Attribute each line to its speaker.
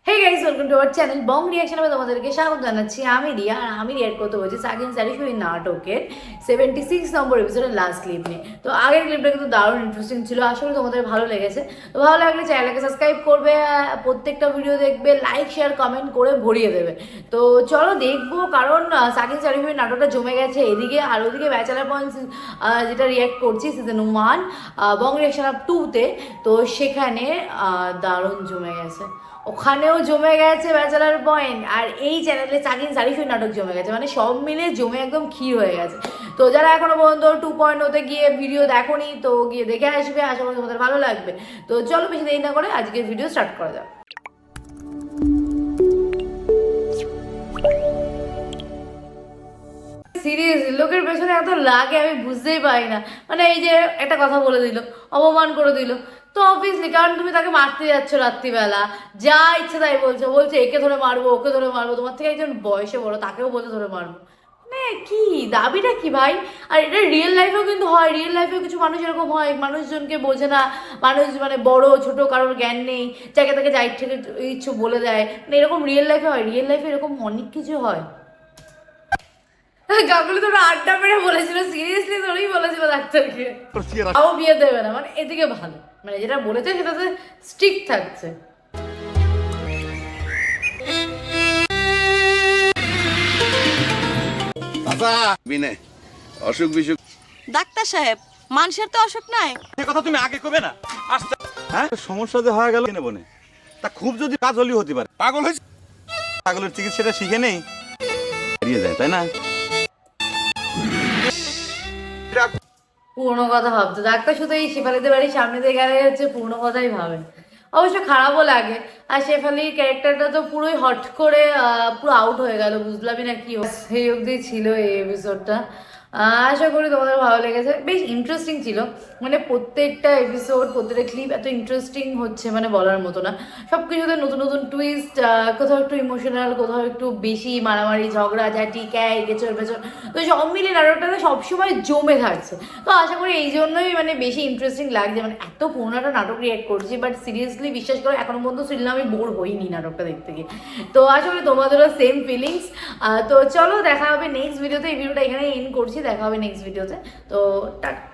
Speaker 1: Hey guys, welcome to our channel Bong reaction. আমি তোমাদেরকে স্বাগত জানাচ্ছি। আমি রিয়া, আর আমি রিয়াক্ট করতে বলছি সাকিন সারিফি নাটকের 76 নম্বর এপিসোডের লাস্ট ক্লিপ নিয়ে। তো আগের ক্লিপটা কিন্তু দারুণ ইন্টারেস্টিং ছিল, আসলে তোমাদের ভালো লেগেছে। তো ভালো লাগলে চ্যানেলটাকে সাবস্ক্রাইব করবে, প্রত্যেকটা ভিডিও দেখবে, লাইক শেয়ার কমেন্ট করে ভরিয়ে দেবে। তো চলো দেখবো, কারণ সাকিন সারিফির নাটকটা জমে গেছে এদিকে, আর ওদিকে ব্যাচেলার পয়েন্ট যেটা রিয়াক্ট করছি সিজন 1 বং রিয়াকশন আপ 2-তে, তো সেখানে দারুণ জমে গেছে। ওখানেও জমে গেছে ব্যাচেলার পয়েন্ট, আর এই চ্যানেলে সাকিন সারিফির নাটক জমে গেছে, মানে সব মিলে জমে একদম ক্ষীর হয়ে গেছে। তো যারা এখনো পর্যন্ত 2.0-তে গিয়ে ভিডিও দেখোনি, তো গিয়ে দেখে আসবে, আশা করি তোমাদের ভালো লাগবে। তো চলো বেশি দেরি না করে আজকের ভিডিও স্টার্ট করা যাক। সিরিয়াসলি লোকের পেছনে এত লাগে আমি বুঝতেই পারি না। মানে এই যে একটা কথা বলে দিল, অপমান করে দিল, তো অবভিয়াসলি কারণ তুমি তাকে মারতে যাচ্ছ রাত্রিবেলা, যা ইচ্ছে তাই বলছো, বলছে একে ধরে মারবো ওকে ধরে মারবো, তোমার থেকে একজন বয়সে বড় তাকেও বলছে ধরে মারবো। মানে কি দাবিটা কি ভাই? আর এটা রিয়েল লাইফেও কিন্তু হয়, রিয়েল লাইফেও কিছু মানুষ এরকম হয়, মানুষজনকে বোঝে না, মানুষ মানে বড় ছোট কারোর জ্ঞান নেই, যাকে তাকে যাই থেকে ইচ্ছু বলে দেয়, মানে এরকম রিয়েল লাইফে হয়, রিয়েল লাইফে এরকম অনেক কিছু হয়। গাগুলি তোরা আড্ডা মেরে বলেছিল, সিরিয়াসলি তোরই বলেছিল ডাক্তারকে তাও বিয়ে দেবে না, মানে এদিকে ভালো, মানে যেটা বলেছে সেটাতে স্ট্রিক্ট থাকছে।
Speaker 2: অসুখ বিসুখ
Speaker 3: ডাক্তার সাহেব, মানুষের তো অসুখ নাই।
Speaker 4: সে কথা তুমি আগে কবে না আস্তে। হ্যাঁ, সমস্যা যে হয়ে গেল বনে, তা খুব যদি কাজ হলেও হতে পারে।
Speaker 2: পাগল হয়েছে,
Speaker 4: পাগলের চিকিৎসাটা শিখে নেই, হারিয়ে যায়, তাই না?
Speaker 1: পুরোনো কথা ভাবতো ডাক্তার, শুধু এই শেফালিদের বাড়ির সামনে দিয়ে গেলে হচ্ছে পুরোনো কথাই ভাবে। অবশ্য খারাপও লাগে, আর শেফালির ক্যারেক্টারটা তো পুরোই হট করে পুরো আউট হয়ে গেল, বুঝলামই না কি সেই অবধি ছিল এই এপিসোডটা। আশা করি তোমাদের ভালো লেগেছে, বেশ ইন্টারেস্টিং ছিল, মানে প্রত্যেকটা এপিসোড প্রত্যেকটা ক্লিপ এত ইন্টারেস্টিং হচ্ছে মানে বলার মতো না। সব কিছুতে নতুন নতুন টুইস্ট, কোথাও একটু ইমোশনাল, কোথাও একটু বেশি মারামারি ঝগড়া ঝাঁটি ক্যায় গেচর বেচর, তো সব মিলিয়ে নাটকটাতে সবসময় জমে থাকছে। তো আশা করি এই জন্যই মানে বেশি ইন্টারেস্টিং লাগছে, মানে এত পুরোনো একটা নাটক রিয়াক্ট করছি, বাট সিরিয়াসলি বিশ্বাস করো এখনো পর্যন্ত সিরিয়াল আমি বোর হইনি নাটকটা দেখতে গিয়ে। তো আশা করি তোমাদেরও সেম ফিলিংস। তো চলো দেখা হবে নেক্সট ভিডিওতে, এই ভিডিওটা এখানে এন্ড করছি, দেখা হবে নেক্সট ভিডিওতে। তো টাটা।